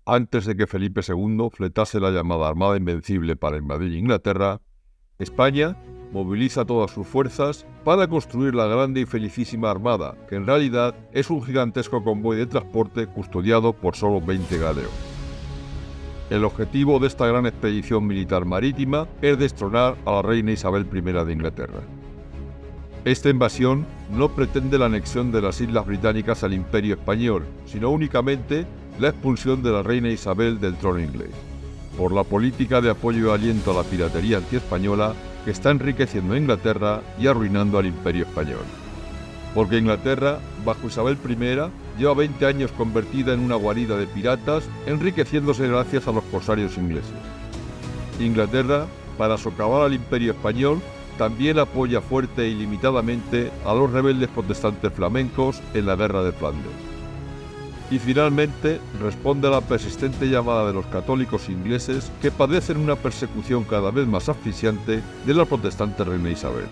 Antes de que Felipe II fletase la llamada Armada Invencible para invadir Inglaterra, España moviliza todas sus fuerzas para construir la grande y felicísima Armada, que en realidad es un gigantesco convoy de transporte custodiado por solo 20 galeones. El objetivo de esta gran expedición militar marítima es destronar a la reina Isabel I de Inglaterra. Esta invasión no pretende la anexión de las Islas Británicas al Imperio Español, sino únicamente la expulsión de la reina Isabel del trono inglés, por la política de apoyo y aliento a la piratería antiespañola que está enriqueciendo a Inglaterra y arruinando al Imperio Español. Porque Inglaterra, bajo Isabel I, lleva 20 años convertida en una guarida de piratas, enriqueciéndose gracias a los corsarios ingleses. Inglaterra, para socavar al Imperio Español, también apoya fuerte e ilimitadamente a los rebeldes protestantes flamencos en la Guerra de Flandes. Y finalmente responde a la persistente llamada de los católicos ingleses que padecen una persecución cada vez más asfixiante de la protestante reina Isabel.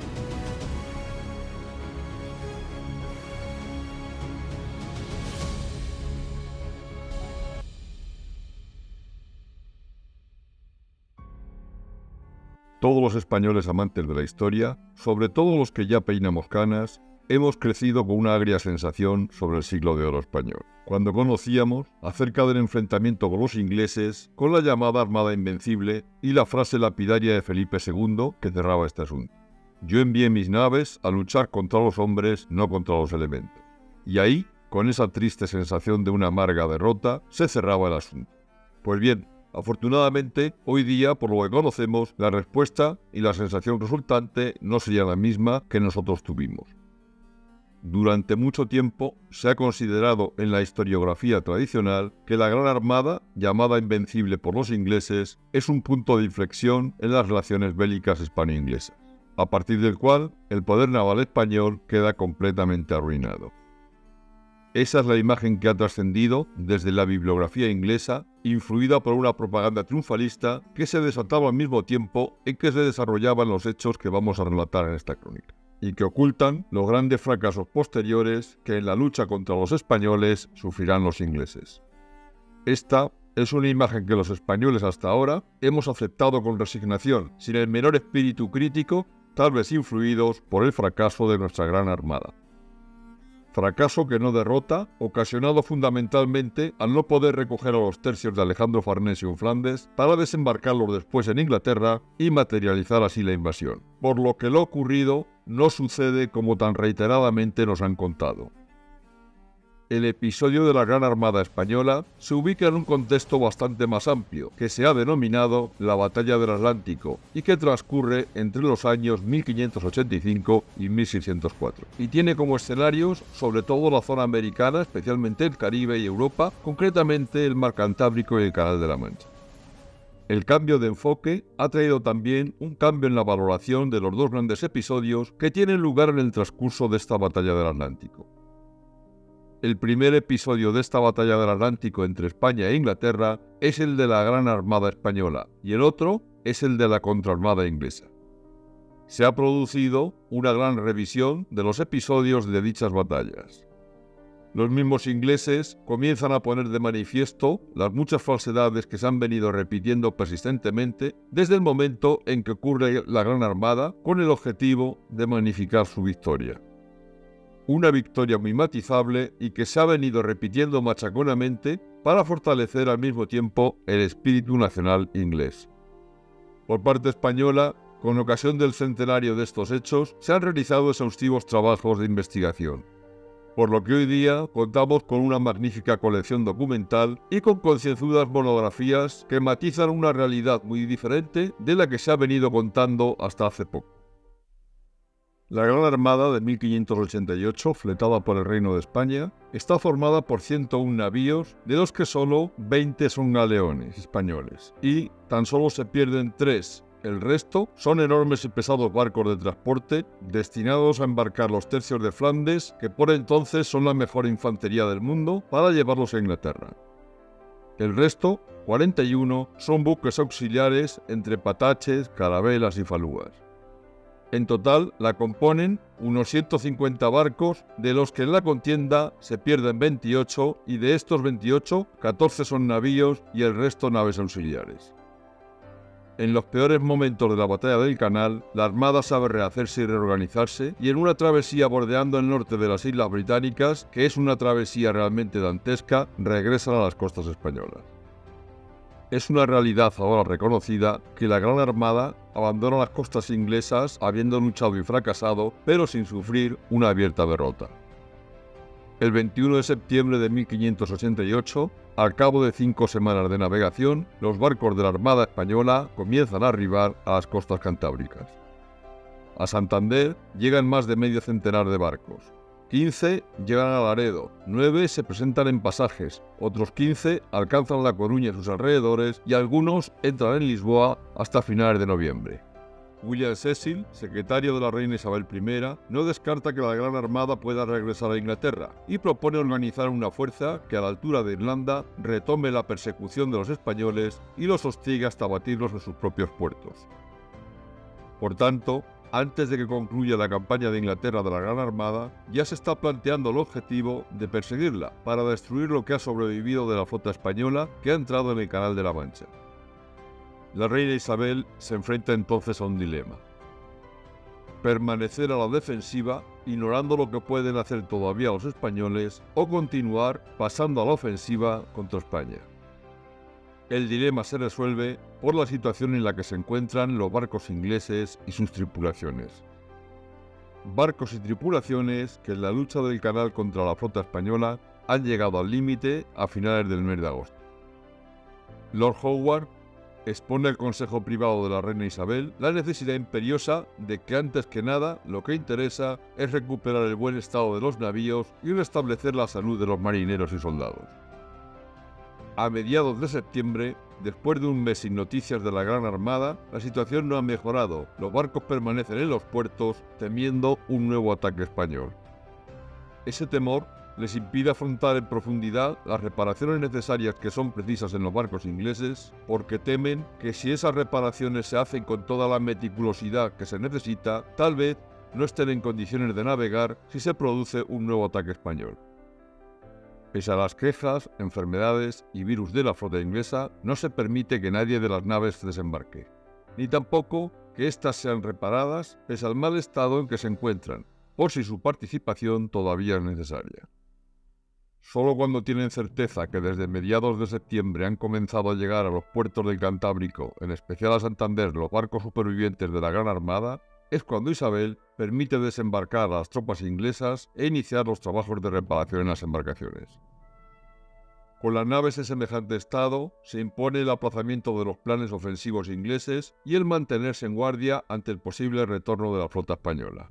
Todos los españoles amantes de la historia, sobre todo los que ya peinamos canas, hemos crecido con una agria sensación sobre el siglo de oro español, cuando conocíamos acerca del enfrentamiento con los ingleses, con la llamada Armada Invencible y la frase lapidaria de Felipe II que cerraba este asunto: yo envié mis naves a luchar contra los hombres, no contra los elementos. Y ahí, con esa triste sensación de una amarga derrota, se cerraba el asunto. Pues bien, afortunadamente, hoy día, por lo que conocemos, la respuesta y la sensación resultante no sería la misma que nosotros tuvimos. Durante mucho tiempo se ha considerado en la historiografía tradicional que la Gran Armada, llamada Invencible por los ingleses, es un punto de inflexión en las relaciones bélicas hispano-inglesas, a partir del cual el poder naval español queda completamente arruinado. Esa es la imagen que ha trascendido desde la bibliografía inglesa, influida por una propaganda triunfalista que se desataba al mismo tiempo en que se desarrollaban los hechos que vamos a relatar en esta crónica, y que ocultan los grandes fracasos posteriores que en la lucha contra los españoles sufrirán los ingleses. Esta es una imagen que los españoles hasta ahora hemos aceptado con resignación, sin el menor espíritu crítico, tal vez influidos por el fracaso de nuestra gran armada. Fracaso que no derrota, ocasionado fundamentalmente al no poder recoger a los tercios de Alejandro Farnesio en Flandes para desembarcarlos después en Inglaterra y materializar así la invasión, por lo que lo ocurrido no sucede como tan reiteradamente nos han contado. El episodio de la Gran Armada Española se ubica en un contexto bastante más amplio, que se ha denominado la Batalla del Atlántico y que transcurre entre los años 1585 y 1604, y tiene como escenarios sobre todo la zona americana, especialmente el Caribe y Europa, concretamente el Mar Cantábrico y el Canal de la Mancha. El cambio de enfoque ha traído también un cambio en la valoración de los dos grandes episodios que tienen lugar en el transcurso de esta Batalla del Atlántico. El primer episodio de esta batalla del Atlántico entre España e Inglaterra es el de la Gran Armada Española y el otro es el de la Contraarmada Inglesa. Se ha producido una gran revisión de los episodios de dichas batallas. Los mismos ingleses comienzan a poner de manifiesto las muchas falsedades que se han venido repitiendo persistentemente desde el momento en que ocurre la Gran Armada con el objetivo de magnificar su victoria. Una victoria muy matizable y que se ha venido repitiendo machaconamente para fortalecer al mismo tiempo el espíritu nacional inglés. Por parte española, con ocasión del centenario de estos hechos, se han realizado exhaustivos trabajos de investigación, por lo que hoy día contamos con una magnífica colección documental y con concienzudas monografías que matizan una realidad muy diferente de la que se ha venido contando hasta hace poco. La Gran Armada de 1588, fletada por el Reino de España, está formada por 101 navíos, de los que solo 20 son galeones españoles, y tan solo se pierden 3. El resto son enormes y pesados barcos de transporte destinados a embarcar los tercios de Flandes, que por entonces son la mejor infantería del mundo, para llevarlos a Inglaterra. El resto, 41, son buques auxiliares entre pataches, carabelas y falúas. En total la componen unos 150 barcos, de los que en la contienda se pierden 28 y de estos 28, 14 son navíos y el resto naves auxiliares. En los peores momentos de la batalla del Canal, la Armada sabe rehacerse y reorganizarse, y en una travesía bordeando el norte de las Islas Británicas, que es una travesía realmente dantesca, regresan a las costas españolas. Es una realidad ahora reconocida que la Gran Armada abandona las costas inglesas habiendo luchado y fracasado, pero sin sufrir una abierta derrota. El 21 de septiembre de 1588, al cabo de 5 semanas de navegación, los barcos de la Armada Española comienzan a arribar a las costas cantábricas. A Santander llegan más de medio centenar de barcos. 15 llegan a Laredo, 9 se presentan en Pasajes, otros 15 alcanzan La Coruña y sus alrededores y algunos entran en Lisboa hasta finales de noviembre. William Cecil, secretario de la reina Isabel I, no descarta que la Gran Armada pueda regresar a Inglaterra y propone organizar una fuerza que a la altura de Irlanda retome la persecución de los españoles y los hostigue hasta abatirlos en sus propios puertos. Por tanto, antes de que concluya la campaña de Inglaterra de la Gran Armada, ya se está planteando el objetivo de perseguirla para destruir lo que ha sobrevivido de la flota española que ha entrado en el Canal de la Mancha. La reina Isabel se enfrenta entonces a un dilema: permanecer a la defensiva, ignorando lo que pueden hacer todavía los españoles, o continuar pasando a la ofensiva contra España. El dilema se resuelve por la situación en la que se encuentran los barcos ingleses y sus tripulaciones. Barcos y tripulaciones que en la lucha del Canal contra la flota española han llegado al límite a finales del mes de agosto. Lord Howard expone al Consejo Privado de la reina Isabel la necesidad imperiosa de que antes que nada lo que interesa es recuperar el buen estado de los navíos y restablecer la salud de los marineros y soldados. A mediados de septiembre, después de un mes sin noticias de la Gran Armada, la situación no ha mejorado. Los barcos permanecen en los puertos temiendo un nuevo ataque español. Ese temor les impide afrontar en profundidad las reparaciones necesarias que son precisas en los barcos ingleses, porque temen que si esas reparaciones se hacen con toda la meticulosidad que se necesita, tal vez no estén en condiciones de navegar si se produce un nuevo ataque español. Pese a las quejas, enfermedades y virus de la flota inglesa, no se permite que nadie de las naves desembarque, ni tampoco que éstas sean reparadas pese al mal estado en que se encuentran, por si su participación todavía es necesaria. Solo cuando tienen certeza que desde mediados de septiembre han comenzado a llegar a los puertos del Cantábrico, en especial a Santander, los barcos supervivientes de la Gran Armada, es cuando Isabel permite desembarcar a las tropas inglesas e iniciar los trabajos de reparación en las embarcaciones. Con las naves en semejante estado, se impone el aplazamiento de los planes ofensivos ingleses y el mantenerse en guardia ante el posible retorno de la flota española.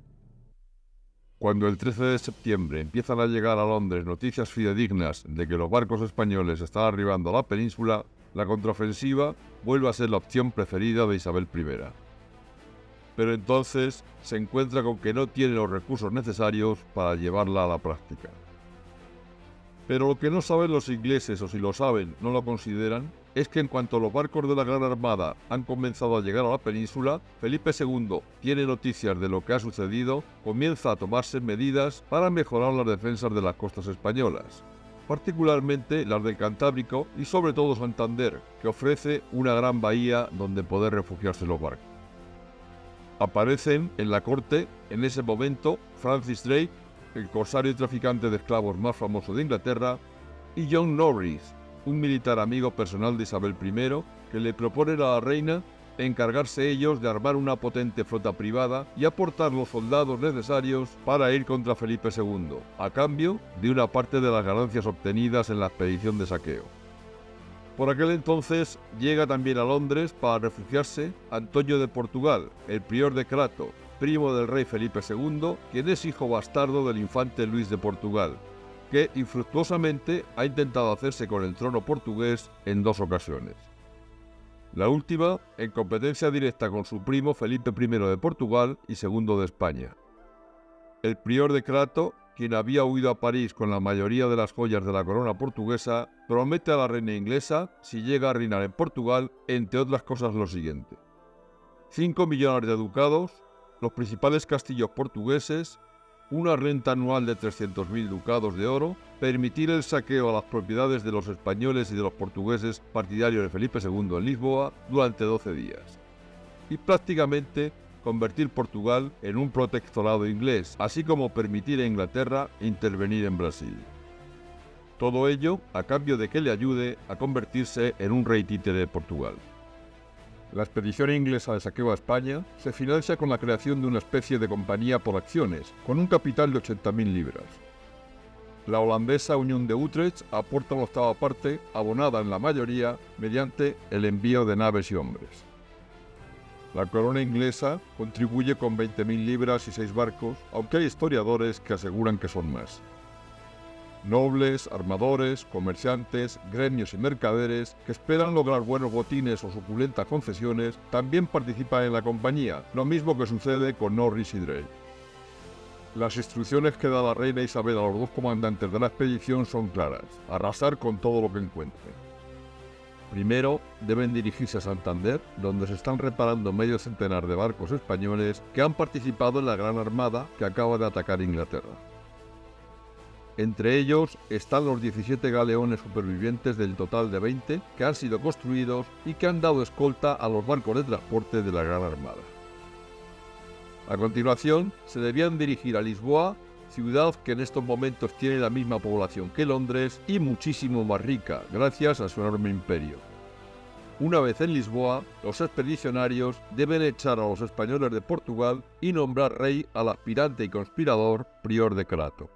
Cuando el 13 de septiembre empiezan a llegar a Londres noticias fidedignas de que los barcos españoles están arribando a la península, la contraofensiva vuelve a ser la opción preferida de Isabel I. Pero entonces se encuentra con que no tiene los recursos necesarios para llevarla a la práctica. Pero lo que no saben los ingleses, o si lo saben no lo consideran, es que en cuanto los barcos de la Gran Armada han comenzado a llegar a la península, Felipe II tiene noticias de lo que ha sucedido, comienza a tomarse medidas para mejorar las defensas de las costas españolas, particularmente las del Cantábrico y sobre todo Santander, que ofrece una gran bahía donde poder refugiarse los barcos. Aparecen en la corte, en ese momento, Francis Drake, el corsario y traficante de esclavos más famoso de Inglaterra, y John Norris, un militar amigo personal de Isabel I, que le proponen a la reina encargarse ellos de armar una potente flota privada y aportar los soldados necesarios para ir contra Felipe II, a cambio de una parte de las ganancias obtenidas en la expedición de saqueo. Por aquel entonces llega también a Londres para refugiarse Antonio de Portugal, el prior de Crato, primo del rey Felipe II, quien es hijo bastardo del infante Luis de Portugal, que infructuosamente ha intentado hacerse con el trono portugués en 2 ocasiones. La última en competencia directa con su primo Felipe I de Portugal y II de España. El prior de Crato, quien había huido a París con la mayoría de las joyas de la corona portuguesa, promete a la reina inglesa, si llega a reinar en Portugal, entre otras cosas lo siguiente: 5 millones de ducados, los principales castillos portugueses, una renta anual de 300.000 ducados de oro, permitir el saqueo a las propiedades de los españoles y de los portugueses partidarios de Felipe II en Lisboa durante 12 días. Y prácticamente convertir Portugal en un protectorado inglés, así como permitir a Inglaterra intervenir en Brasil. Todo ello a cambio de que le ayude a convertirse en un rey títere de Portugal. La expedición inglesa de saqueo a España se financia con la creación de una especie de compañía por acciones, con un capital de 80.000 libras. La holandesa Unión de Utrecht aporta una octava parte, abonada en la mayoría mediante el envío de naves y hombres. La corona inglesa contribuye con 20.000 libras y 6 barcos, aunque hay historiadores que aseguran que son más. Nobles, armadores, comerciantes, gremios y mercaderes que esperan lograr buenos botines o suculentas concesiones también participan en la compañía, lo mismo que sucede con Norris y Drake. Las instrucciones que da la reina Isabel a los dos comandantes de la expedición son claras: arrasar con todo lo que encuentren. Primero, deben dirigirse a Santander, donde se están reparando medio centenar de barcos españoles que han participado en la Gran Armada que acaba de atacar Inglaterra. Entre ellos están los 17 galeones supervivientes del total de 20 que han sido construidos y que han dado escolta a los barcos de transporte de la Gran Armada. A continuación, se debían dirigir a Lisboa, ciudad que en estos momentos tiene la misma población que Londres y muchísimo más rica, gracias a su enorme imperio. Una vez en Lisboa, los expedicionarios deben echar a los españoles de Portugal y nombrar rey al aspirante y conspirador Prior de Crato.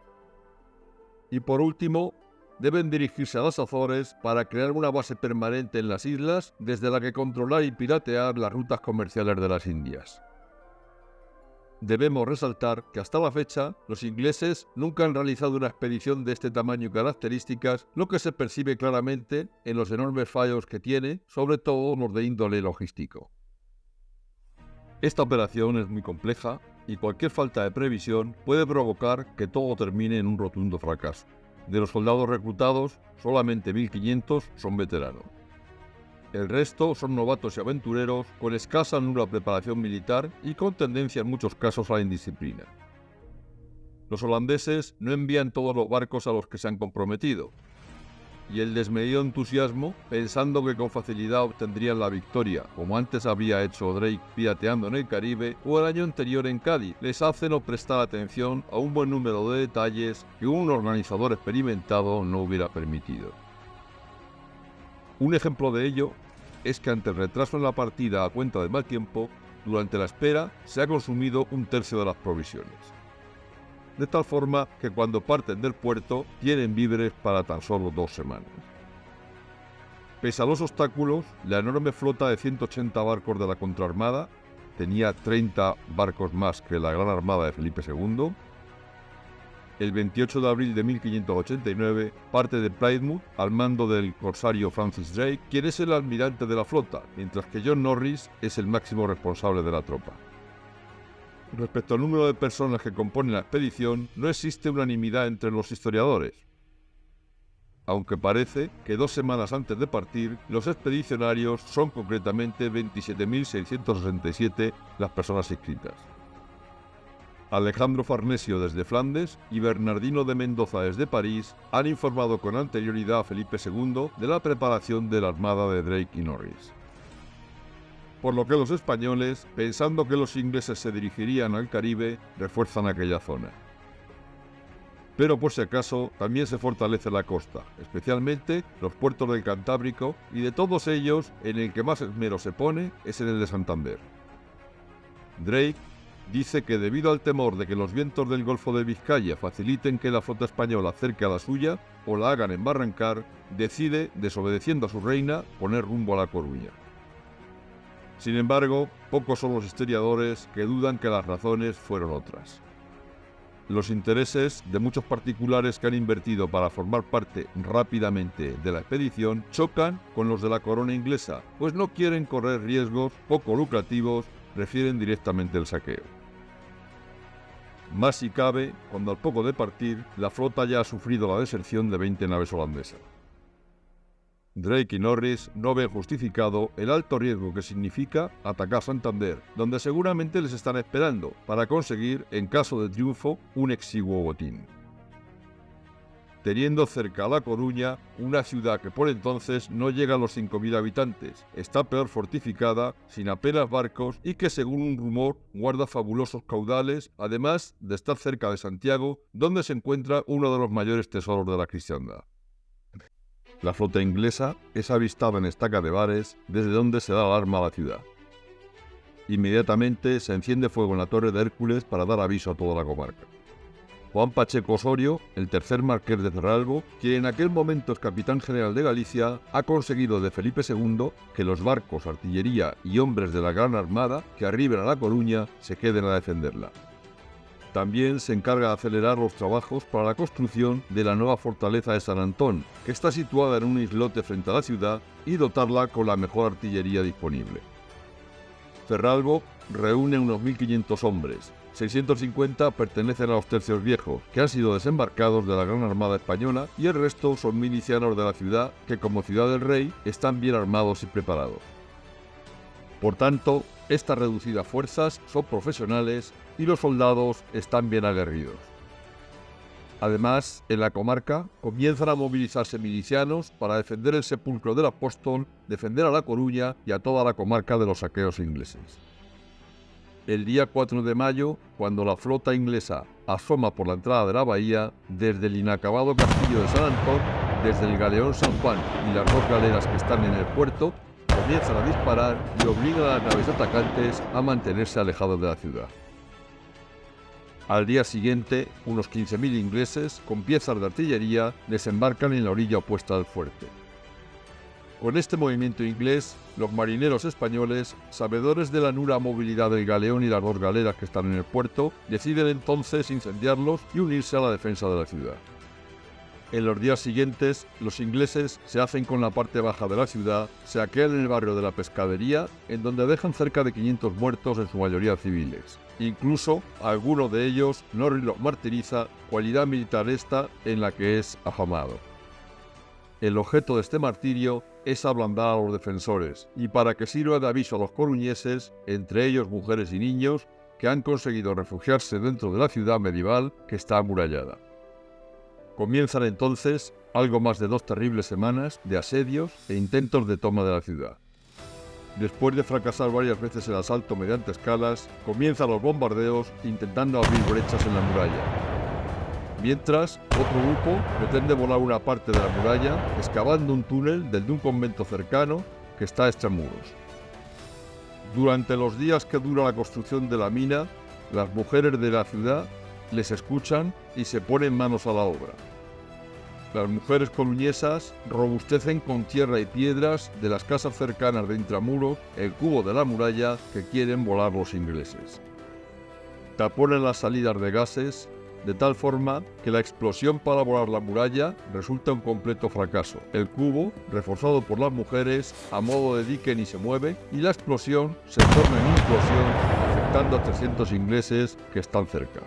Y por último, deben dirigirse a las Azores para crear una base permanente en las islas desde la que controlar y piratear las rutas comerciales de las Indias. Debemos resaltar que hasta la fecha los ingleses nunca han realizado una expedición de este tamaño y características, lo que se percibe claramente en los enormes fallos que tiene, sobre todo los de índole logístico. Esta operación es muy compleja y cualquier falta de previsión puede provocar que todo termine en un rotundo fracaso. De los soldados reclutados, solamente 1.500 son veteranos. El resto son novatos y aventureros con escasa o nula preparación militar y con tendencia en muchos casos a la indisciplina. Los holandeses no envían todos los barcos a los que se han comprometido, y el desmedido entusiasmo, pensando que con facilidad obtendrían la victoria, como antes había hecho Drake pirateando en el Caribe o el año anterior en Cádiz, les hace no prestar atención a un buen número de detalles que un organizador experimentado no hubiera permitido. Un ejemplo de ello es que ante el retraso en la partida a cuenta del mal tiempo, durante la espera se ha consumido 1/3 de las provisiones. De tal forma que cuando parten del puerto tienen víveres para tan solo 2 semanas. Pese a los obstáculos, la enorme flota de 180 barcos de la contraarmada tenía 30 barcos más que la Gran Armada de Felipe II. El 28 de abril de 1589 parte de Plymouth al mando del corsario Francis Drake, quien es el almirante de la flota, mientras que John Norris es el máximo responsable de la tropa. Respecto al número de personas que componen la expedición, no existe unanimidad entre los historiadores, aunque parece que 2 semanas antes de partir, los expedicionarios son concretamente 27.667 las personas inscritas. Alejandro Farnesio desde Flandes y Bernardino de Mendoza desde París han informado con anterioridad a Felipe II de la preparación de la armada de Drake y Norris. Por lo que los españoles, pensando que los ingleses se dirigirían al Caribe, refuerzan aquella zona. Pero por si acaso, también se fortalece la costa, especialmente los puertos del Cantábrico, y de todos ellos, en el que más esmero se pone es en el de Santander. Drake dice que debido al temor de que los vientos del Golfo de Vizcaya faciliten que la flota española acerque a la suya o la hagan embarrancar, decide, desobedeciendo a su reina, poner rumbo a La Coruña. Sin embargo, pocos son los historiadores que dudan que las razones fueron otras. Los intereses de muchos particulares que han invertido para formar parte rápidamente de la expedición chocan con los de la corona inglesa, pues no quieren correr riesgos poco lucrativos, prefieren directamente el saqueo. Más si cabe, cuando al poco de partir, la flota ya ha sufrido la deserción de 20 naves holandesas. Drake y Norris no ven justificado el alto riesgo que significa atacar Santander, donde seguramente les están esperando para conseguir, en caso de triunfo, un exiguo botín. Teniendo cerca a La Coruña, una ciudad que por entonces no llega a los 5.000 habitantes, está peor fortificada, sin apenas barcos y que según un rumor guarda fabulosos caudales, además de estar cerca de Santiago, donde se encuentra uno de los mayores tesoros de la cristiandad. La flota inglesa es avistada en Estaca de Bares, desde donde se da alarma a la ciudad. Inmediatamente se enciende fuego en la Torre de Hércules para dar aviso a toda la comarca. Juan Pacheco Osorio, el tercer marqués de Cerralbo, quien en aquel momento es capitán general de Galicia, ha conseguido de Felipe II que los barcos, artillería y hombres de la Gran Armada que arriben a La Coruña se queden a defenderla. También se encarga de acelerar los trabajos para la construcción de la nueva fortaleza de San Antón, que está situada en un islote frente a la ciudad, y dotarla con la mejor artillería disponible. Cerralbo reúne unos 1.500 hombres. 650 pertenecen a los tercios viejos, que han sido desembarcados de la Gran Armada Española, y el resto son milicianos de la ciudad, que como ciudad del rey están bien armados y preparados. Por tanto, estas reducidas fuerzas son profesionales y los soldados están bien aguerridos. Además, en la comarca comienzan a movilizarse milicianos para defender el sepulcro del apóstol, defender a La Coruña y a toda la comarca de los saqueos ingleses. El día 4 de mayo, cuando la flota inglesa asoma por la entrada de la bahía, desde el inacabado castillo de San Antón, desde el galeón San Juan y las dos galeras que están en el puerto, comienzan a disparar y obligan a las naves atacantes a mantenerse alejados de la ciudad. Al día siguiente, unos 15.000 ingleses, con piezas de artillería, desembarcan en la orilla opuesta del fuerte. Con este movimiento inglés, los marineros españoles, sabedores de la nula movilidad del galeón y las dos galeras que están en el puerto, deciden entonces incendiarlos y unirse a la defensa de la ciudad. En los días siguientes, los ingleses se hacen con la parte baja de la ciudad, saquean el barrio de la Pescadería, en donde dejan cerca de 500 muertos, en su mayoría civiles. Incluso, a alguno de ellos, Norris los martiriza, cualidad militar esta en la que es afamado. El objeto de este martirio es ablandar a los defensores, y para que sirva de aviso a los coruñeses, entre ellos mujeres y niños, que han conseguido refugiarse dentro de la ciudad medieval que está amurallada. Comienzan entonces algo más de 2 terribles semanas de asedios e intentos de toma de la ciudad. Después de fracasar varias veces el asalto mediante escalas, comienzan los bombardeos intentando abrir brechas en la muralla. Mientras, otro grupo pretende volar una parte de la muralla, excavando un túnel desde un convento cercano que está a extramuros. Durante los días que dura la construcción de la mina, las mujeres de la ciudad les escuchan y se ponen manos a la obra. Las mujeres coruñesas robustecen con tierra y piedras de las casas cercanas de intramuros el cubo de la muralla que quieren volar los ingleses. Taponan las salidas de gases, de tal forma que la explosión para volar la muralla resulta un completo fracaso. El cubo, reforzado por las mujeres, a modo de dique ni se mueve, y la explosión se torna en implosión, afectando a 300 ingleses que están cerca.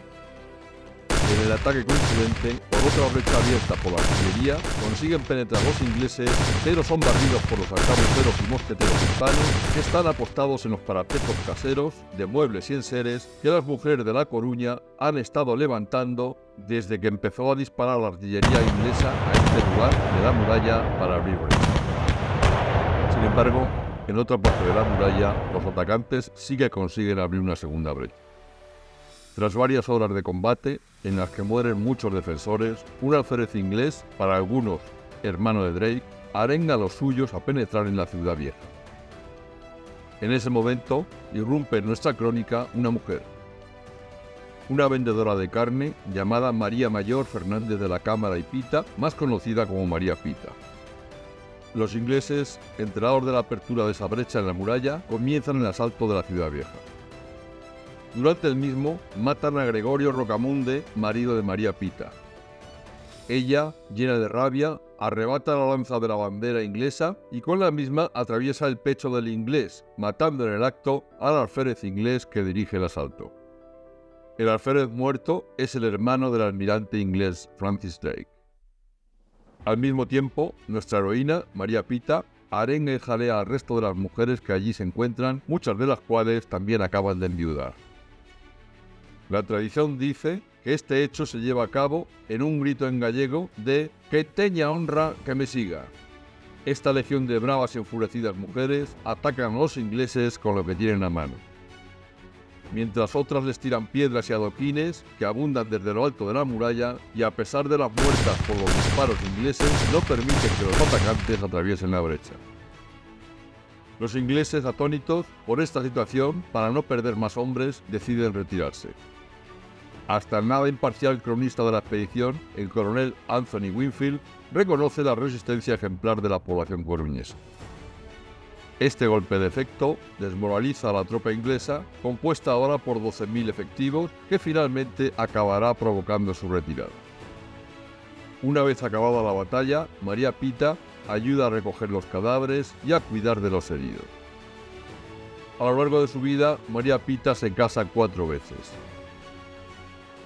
En el ataque coincidente, por otra brecha abierta por la artillería, consiguen penetrar los ingleses, pero son barridos por los arcabuceros y mosqueteros hispanos, que están apostados en los parapetos caseros, de muebles y enseres, que las mujeres de La Coruña han estado levantando desde que empezó a disparar la artillería inglesa a este lugar de la muralla para abrir brecha. Sin embargo, en otra parte de la muralla, los atacantes sí que consiguen abrir una segunda brecha. Tras varias horas de combate, en las que mueren muchos defensores, un alférez inglés, para algunos hermano de Drake, arenga a los suyos a penetrar en la ciudad vieja. En ese momento, irrumpe en nuestra crónica una mujer, una vendedora de carne llamada María Mayor Fernández de la Cámara y Pita, más conocida como María Pita. Los ingleses, enterados de la apertura de esa brecha en la muralla, comienzan el asalto de la ciudad vieja. Durante el mismo, matan a Gregorio Rocamunde, marido de María Pita. Ella, llena de rabia, arrebata la lanza de la bandera inglesa y con la misma atraviesa el pecho del inglés, matando en el acto al alférez inglés que dirige el asalto. El alférez muerto es el hermano del almirante inglés Francis Drake. Al mismo tiempo, nuestra heroína, María Pita, arenga y jalea al resto de las mujeres que allí se encuentran, muchas de las cuales también acaban de enviudar. La tradición dice que este hecho se lleva a cabo en un grito en gallego de «Que teña honra que me siga». Esta legión de bravas y enfurecidas mujeres atacan a los ingleses con lo que tienen a mano. Mientras otras les tiran piedras y adoquines que abundan desde lo alto de la muralla y a pesar de las muertas por los disparos ingleses no permiten que los atacantes atraviesen la brecha. Los ingleses, atónitos por esta situación, para no perder más hombres, deciden retirarse. Hasta el nada imparcial cronista de la expedición, el coronel Anthony Winfield, reconoce la resistencia ejemplar de la población coruñesa. Este golpe de efecto desmoraliza a la tropa inglesa, compuesta ahora por 12.000 efectivos, que finalmente acabará provocando su retirada. Una vez acabada la batalla, María Pita ayuda a recoger los cadáveres y a cuidar de los heridos. A lo largo de su vida, María Pita se casa 4 veces.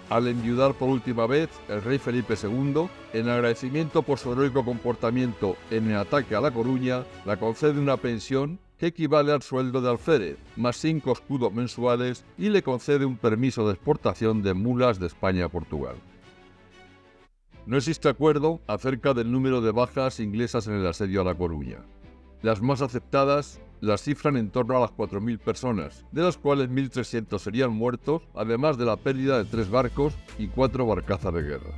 Al enviudar por última vez, el rey Felipe II, en agradecimiento por su heroico comportamiento en el ataque a La Coruña, le concede una pensión que equivale al sueldo de alférez, más 5 escudos mensuales, y le concede un permiso de exportación de mulas de España a Portugal. No existe acuerdo acerca del número de bajas inglesas en el asedio a La Coruña. Las más aceptadas las cifran en torno a las 4.000 personas, de las cuales 1.300 serían muertos, además de la pérdida de 3 barcos y 4 barcazas de guerra.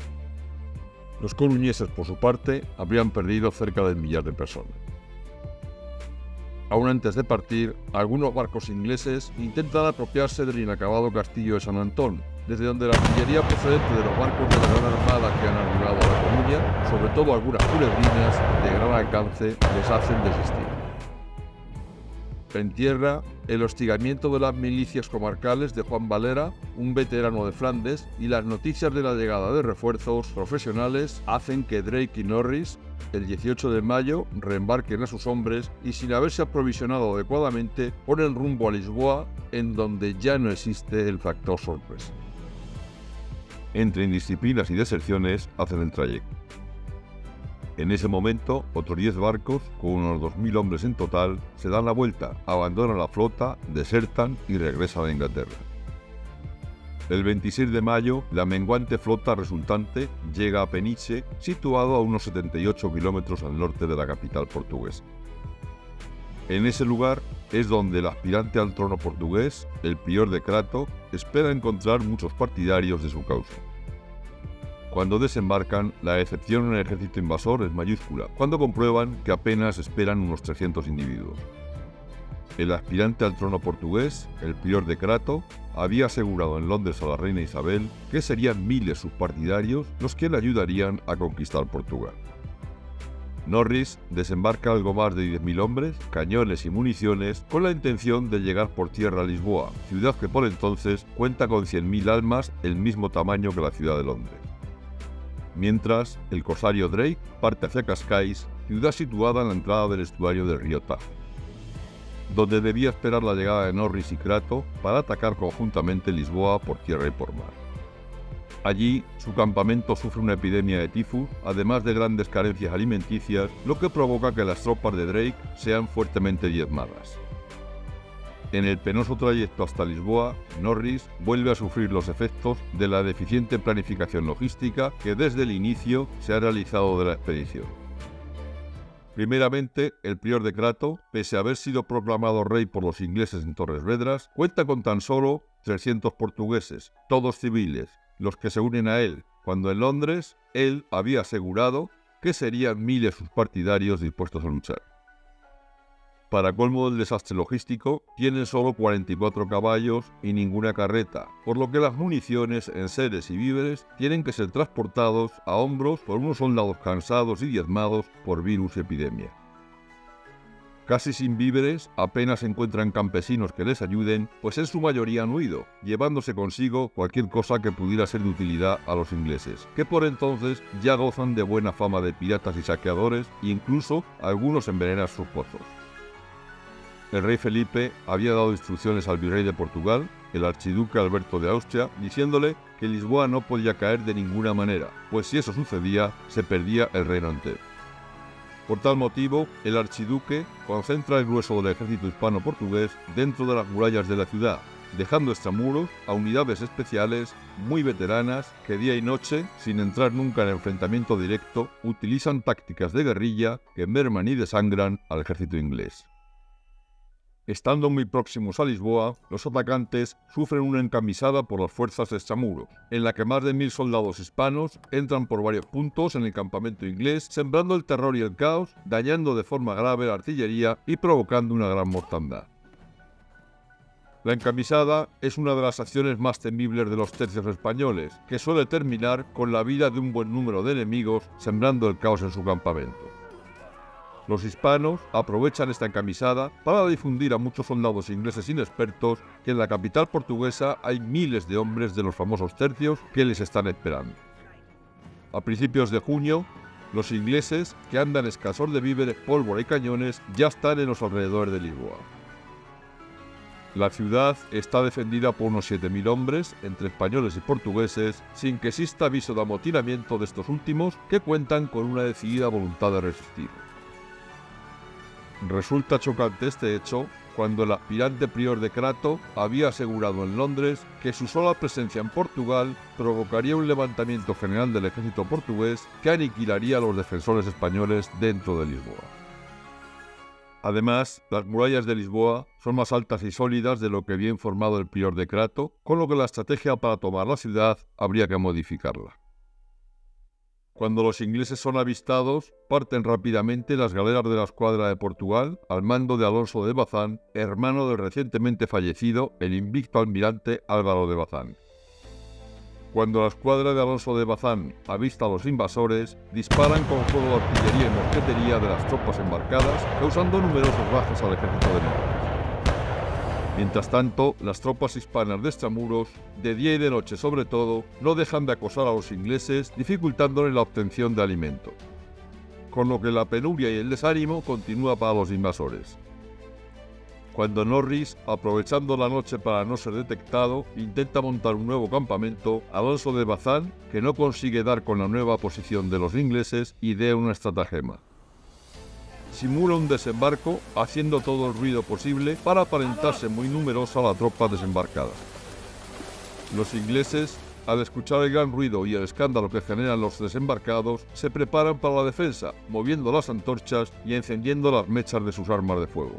Los coruñeses, por su parte, habrían perdido cerca del 1.000.000 de personas. Aún antes de partir, algunos barcos ingleses intentan apropiarse del inacabado castillo de San Antón, desde donde la artillería procedente de los barcos de la Gran Armada que han arribado a La Coruña, sobre todo algunas culebrinas de gran alcance, les hacen desistir. En tierra, el hostigamiento de las milicias comarcales de Juan Valera, un veterano de Flandes, y las noticias de la llegada de refuerzos profesionales hacen que Drake y Norris, el 18 de mayo, reembarquen a sus hombres y, sin haberse aprovisionado adecuadamente, ponen rumbo a Lisboa, en donde ya no existe el factor sorpresa. Entre indisciplinas y deserciones hacen el trayecto. En ese momento, otros 10 barcos, con unos 2.000 hombres en total, se dan la vuelta, abandonan la flota, desertan y regresan a Inglaterra. El 26 de mayo, la menguante flota resultante llega a Peniche, situado a unos 78 kilómetros al norte de la capital portuguesa. En ese lugar es donde el aspirante al trono portugués, el prior de Crato, espera encontrar muchos partidarios de su causa. Cuando desembarcan, la decepción en el ejército invasor es mayúscula, cuando comprueban que apenas esperan unos 300 individuos. El aspirante al trono portugués, el prior de Crato, había asegurado en Londres a la reina Isabel que serían miles sus partidarios los que le ayudarían a conquistar Portugal. Norris desembarca algo más de 10.000 hombres, cañones y municiones con la intención de llegar por tierra a Lisboa, ciudad que por entonces cuenta con 100.000 almas, el mismo tamaño que la ciudad de Londres. Mientras, el corsario Drake parte hacia Cascais, ciudad situada en la entrada del estuario del río Tajo, donde debía esperar la llegada de Norris y Crato para atacar conjuntamente Lisboa por tierra y por mar. Allí, su campamento sufre una epidemia de tifus, además de grandes carencias alimenticias, lo que provoca que las tropas de Drake sean fuertemente diezmadas. En el penoso trayecto hasta Lisboa, Norris vuelve a sufrir los efectos de la deficiente planificación logística que desde el inicio se ha realizado de la expedición. Primeramente, el prior de Crato, pese a haber sido proclamado rey por los ingleses en Torres Vedras, cuenta con tan solo 300 portugueses, todos civiles, los que se unen a él, cuando en Londres él había asegurado que serían miles sus partidarios dispuestos a luchar. Para colmo del desastre logístico, tienen solo 44 caballos y ninguna carreta, por lo que las municiones, enseres y víveres tienen que ser transportados a hombros por unos soldados cansados y diezmados por virus y epidemia. Casi sin víveres, apenas encuentran campesinos que les ayuden, pues en su mayoría han huido, llevándose consigo cualquier cosa que pudiera ser de utilidad a los ingleses, que por entonces ya gozan de buena fama de piratas y saqueadores, e incluso algunos envenenan sus pozos. El rey Felipe había dado instrucciones al virrey de Portugal el archiduque Alberto de Austria, diciéndole que Lisboa no podía caer de ninguna manera, pues si eso sucedía, se perdía el reino entero. Por tal motivo, el archiduque concentra el grueso del ejército hispano-portugués dentro de las murallas de la ciudad, dejando extramuros a unidades especiales muy veteranas que día y noche, sin entrar nunca en enfrentamiento directo, utilizan tácticas de guerrilla que merman y desangran al ejército inglés. Estando muy próximos a Lisboa, los atacantes sufren una encamisada por las fuerzas de extramuros, en la que más de 1000 soldados hispanos entran por varios puntos en el campamento inglés, sembrando el terror y el caos, dañando de forma grave la artillería y provocando una gran mortandad. La encamisada es una de las acciones más temibles de los tercios españoles, que suele terminar con la vida de un buen número de enemigos, sembrando el caos en su campamento. Los hispanos aprovechan esta encamisada para difundir a muchos soldados ingleses inexpertos que en la capital portuguesa hay miles de hombres de los famosos tercios que les están esperando. A principios de junio, los ingleses, que andan escasos de víveres, pólvora y cañones, ya están en los alrededores de Lisboa. La ciudad está defendida por unos 7000 hombres, entre españoles y portugueses, sin que exista aviso de amotinamiento de estos últimos, que cuentan con una decidida voluntad de resistir. Resulta chocante este hecho cuando el aspirante prior de Crato había asegurado en Londres que su sola presencia en Portugal provocaría un levantamiento general del ejército portugués que aniquilaría a los defensores españoles dentro de Lisboa. Además, las murallas de Lisboa son más altas y sólidas de lo que había informado el prior de Crato, con lo que la estrategia para tomar la ciudad habría que modificarla. Cuando los ingleses son avistados, parten rápidamente las galeras de la escuadra de Portugal al mando de Alonso de Bazán, hermano del recientemente fallecido, el invicto almirante Álvaro de Bazán. Cuando la escuadra de Alonso de Bazán avista a los invasores, disparan con fuego de artillería y mosquetería de las tropas embarcadas, causando numerosas bajas al ejército de Norris. Mientras tanto, las tropas hispanas de extramuros, de día y de noche sobre todo, no dejan de acosar a los ingleses, dificultándoles la obtención de alimento. Con lo que la penuria y el desánimo continúa para los invasores. Cuando Norris, aprovechando la noche para no ser detectado, intenta montar un nuevo campamento, Alonso de Bazán, que no consigue dar con la nueva posición de los ingleses, idea una estratagema. Simula un desembarco, haciendo todo el ruido posible para aparentarse muy numerosa la tropa desembarcada. Los ingleses, al escuchar el gran ruido y el escándalo que generan los desembarcados, se preparan para la defensa, moviendo las antorchas y encendiendo las mechas de sus armas de fuego.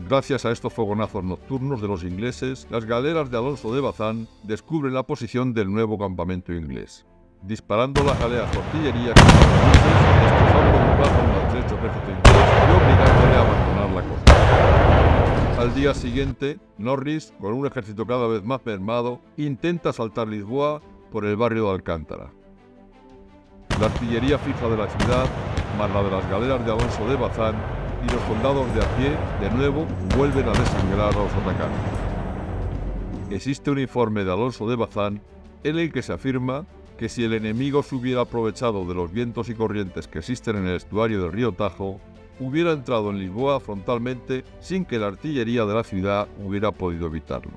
Gracias a estos fogonazos nocturnos de los ingleses, las galeras de Alonso de Bazán descubren la posición del nuevo campamento inglés. Disparando las galeras con artillería contra los ingleses, destrozando un brazo al maltrecho ejército inglés y obligándole a abandonar la costa. Al día siguiente, Norris, con un ejército cada vez más mermado, intenta asaltar Lisboa por el barrio de Alcántara. La artillería fija de la ciudad, más la de las galeras de Alonso de Bazán, y los soldados de a pie, de nuevo, vuelven a desangrar a los atacantes. Existe un informe de Alonso de Bazán en el que se afirma que si el enemigo se hubiera aprovechado de los vientos y corrientes que existen en el estuario del río Tajo, hubiera entrado en Lisboa frontalmente sin que la artillería de la ciudad hubiera podido evitarlo.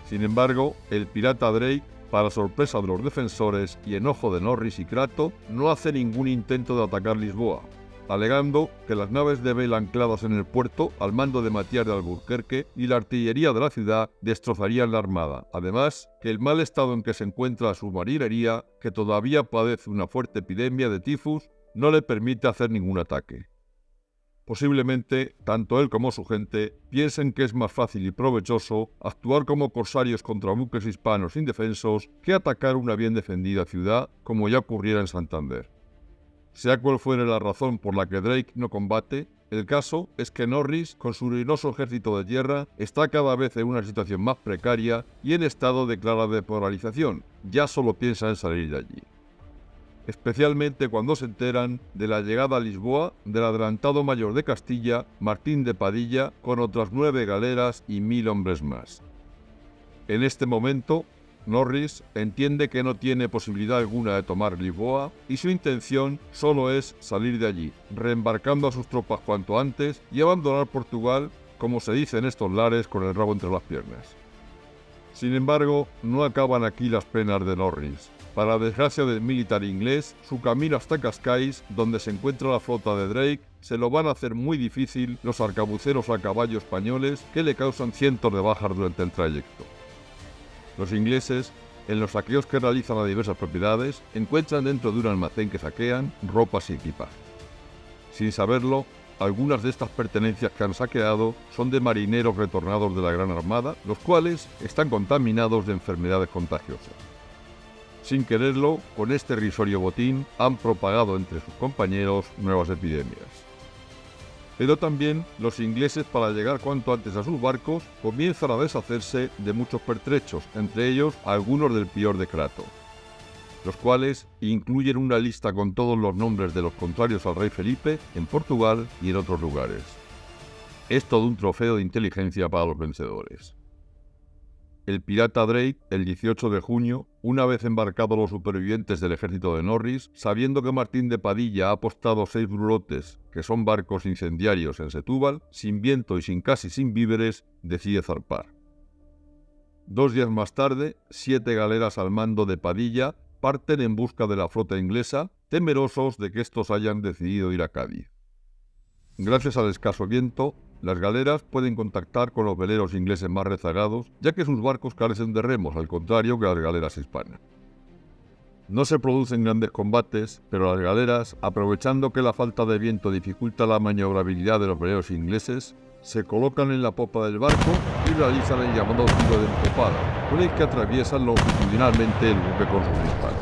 Sin embargo, el pirata Drake, para sorpresa de los defensores y enojo de Norris y Crato, no hace ningún intento de atacar Lisboa, alegando que las naves de vela ancladas en el puerto al mando de Matías de Alburquerque y la artillería de la ciudad destrozarían la armada. Además, que el mal estado en que se encuentra su marinería, que todavía padece una fuerte epidemia de tifus, no le permite hacer ningún ataque. Posiblemente, tanto él como su gente piensen que es más fácil y provechoso actuar como corsarios contra buques hispanos indefensos que atacar una bien defendida ciudad como ya ocurriera en Santander. Sea cual fuere la razón por la que Drake no combate, el caso es que Norris, con su ruinoso ejército de tierra, está cada vez en una situación más precaria y en estado de clara demoralización. Ya solo piensa en salir de allí. Especialmente cuando se enteran de la llegada a Lisboa del adelantado mayor de Castilla, Martín de Padilla, con otras 9 galeras y 1000 hombres más. En este momento, Norris entiende que no tiene posibilidad alguna de tomar Lisboa y su intención solo es salir de allí, reembarcando a sus tropas cuanto antes y abandonar Portugal como se dice en estos lares, con el rabo entre las piernas. Sin embargo, no acaban aquí las penas de Norris. Para desgracia del militar inglés, su camino hasta Cascais, donde se encuentra la flota de Drake, se lo van a hacer muy difícil los arcabuceros a caballo españoles que le causan cientos de bajas durante el trayecto. Los ingleses, en los saqueos que realizan a diversas propiedades, encuentran dentro de un almacén que saquean ropas y equipaje. Sin saberlo, algunas de estas pertenencias que han saqueado son de marineros retornados de la Gran Armada, los cuales están contaminados de enfermedades contagiosas. Sin quererlo, con este irrisorio botín han propagado entre sus compañeros nuevas epidemias. Pero también los ingleses, para llegar cuanto antes a sus barcos, comienzan a deshacerse de muchos pertrechos, entre ellos algunos del prior de Crato, los cuales incluyen una lista con todos los nombres de los contrarios al rey Felipe en Portugal y en otros lugares. Es todo un trofeo de inteligencia para los vencedores. El pirata Drake, el 18 de junio, una vez embarcados los supervivientes del ejército de Norris, sabiendo que Martín de Padilla ha apostado 6 brulotes, que son barcos incendiarios en Setúbal, sin viento y casi sin víveres, decide zarpar. 2 días más tarde, 7 galeras al mando de Padilla parten en busca de la flota inglesa, temerosos de que estos hayan decidido ir a Cádiz. Gracias al escaso viento, las galeras pueden contactar con los veleros ingleses más rezagados, ya que sus barcos carecen de remos, al contrario que las galeras hispanas. No se producen grandes combates, pero las galeras, aprovechando que la falta de viento dificulta la maniobrabilidad de los veleros ingleses, se colocan en la popa del barco y realizan el llamado tiro de empopada, con el que atraviesan longitudinalmente el buque con sus disparos.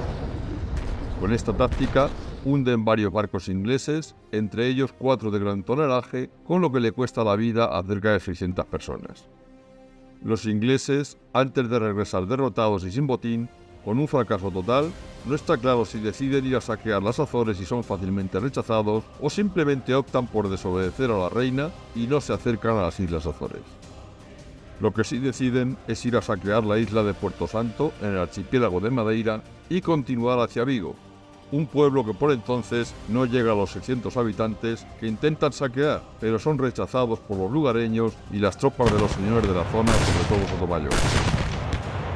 Con esta táctica, hunden varios barcos ingleses, entre ellos 4 de gran tonelaje, con lo que le cuesta la vida a cerca de 600 personas. Los ingleses, antes de regresar derrotados y sin botín, con un fracaso total, no está claro si deciden ir a saquear las Azores y son fácilmente rechazados, o simplemente optan por desobedecer a la reina y no se acercan a las Islas Azores. Lo que sí deciden es ir a saquear la isla de Puerto Santo, en el archipiélago de Madeira, y continuar hacia Vigo, un pueblo que por entonces no llega a los 600 habitantes, que intentan saquear, pero son rechazados por los lugareños y las tropas de los señores de la zona, sobre todo Sotomayor.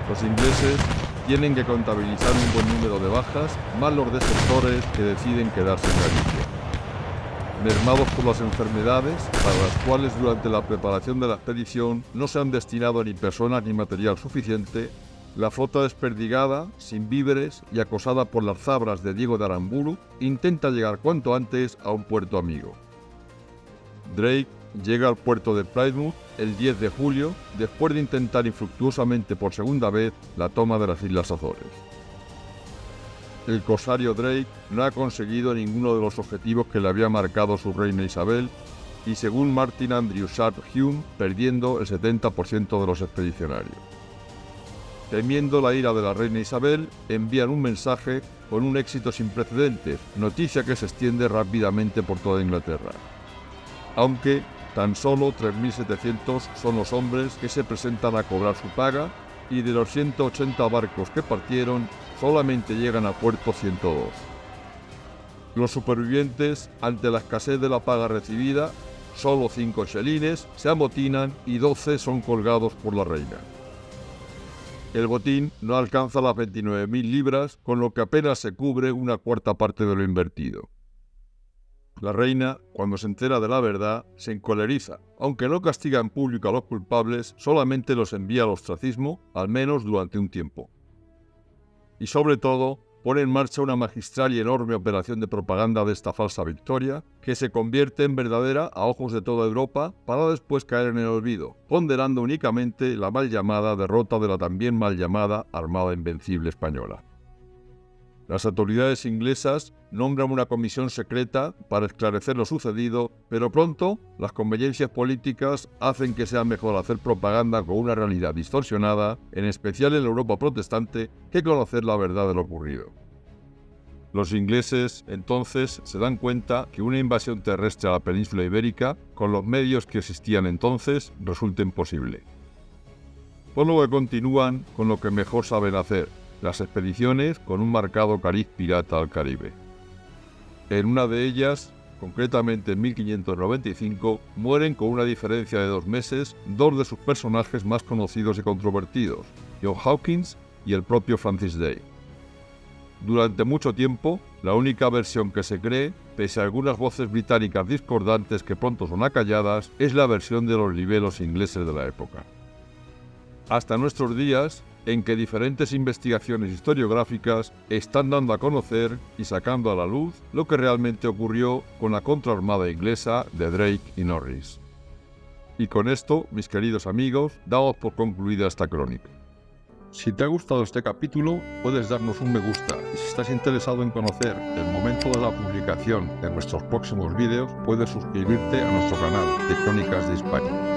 Los ingleses tienen que contabilizar un buen número de bajas, más los desertores que deciden quedarse en Galicia. Mermados por las enfermedades, para las cuales durante la preparación de la expedición no se han destinado ni personas ni material suficiente, la flota desperdigada, sin víveres y acosada por las zabras de Diego de Aramburu, intenta llegar cuanto antes a un puerto amigo. Drake llega al puerto de Plymouth el 10 de julio, después de intentar infructuosamente por segunda vez la toma de las Islas Azores. El corsario Drake no ha conseguido ninguno de los objetivos que le había marcado su reina Isabel, y según Martin Andrew Sharp Hume, perdiendo el 70% de los expedicionarios. Temiendo la ira de la reina Isabel, envían un mensaje con un éxito sin precedentes, noticia que se extiende rápidamente por toda Inglaterra. Aunque tan solo 3.700 son los hombres que se presentan a cobrar su paga, y de los 180 barcos que partieron, solamente llegan a puerto 102. Los supervivientes, ante la escasez de la paga recibida, solo 5 chelines, se amotinan y 12 son colgados por la reina. El botín no alcanza las 29.000 libras, con lo que apenas se cubre una cuarta parte de lo invertido. La reina, cuando se entera de la verdad, se encoleriza. Aunque no castiga en público a los culpables, solamente los envía al ostracismo, al menos durante un tiempo. Y sobre todo, pone en marcha una magistral y enorme operación de propaganda de esta falsa victoria, que se convierte en verdadera a ojos de toda Europa, para después caer en el olvido, ponderando únicamente la mal llamada derrota de la también mal llamada Armada Invencible española. Las autoridades inglesas nombran una comisión secreta para esclarecer lo sucedido, pero pronto las conveniencias políticas hacen que sea mejor hacer propaganda con una realidad distorsionada, en especial en la Europa protestante, que conocer la verdad de lo ocurrido. Los ingleses, entonces, se dan cuenta que una invasión terrestre a la península ibérica, con los medios que existían entonces, resulta imposible. Por lo que continúan con lo que mejor saben hacer, las expediciones con un marcado cariz pirata al Caribe. En una de ellas, concretamente en 1595, mueren con una diferencia de 2 meses dos de sus personajes más conocidos y controvertidos, John Hawkins y el propio Francis Day. Durante mucho tiempo, la única versión que se cree, pese a algunas voces británicas discordantes que pronto son acalladas, es la versión de los libelos ingleses de la época. Hasta nuestros días, en que diferentes investigaciones historiográficas están dando a conocer y sacando a la luz lo que realmente ocurrió con la contraarmada inglesa de Drake y Norris. Y con esto, mis queridos amigos, damos por concluida esta crónica. Si te ha gustado este capítulo, puedes darnos un me gusta, y si estás interesado en conocer el momento de la publicación de nuestros próximos vídeos, puedes suscribirte a nuestro canal de Crónicas de Hispania.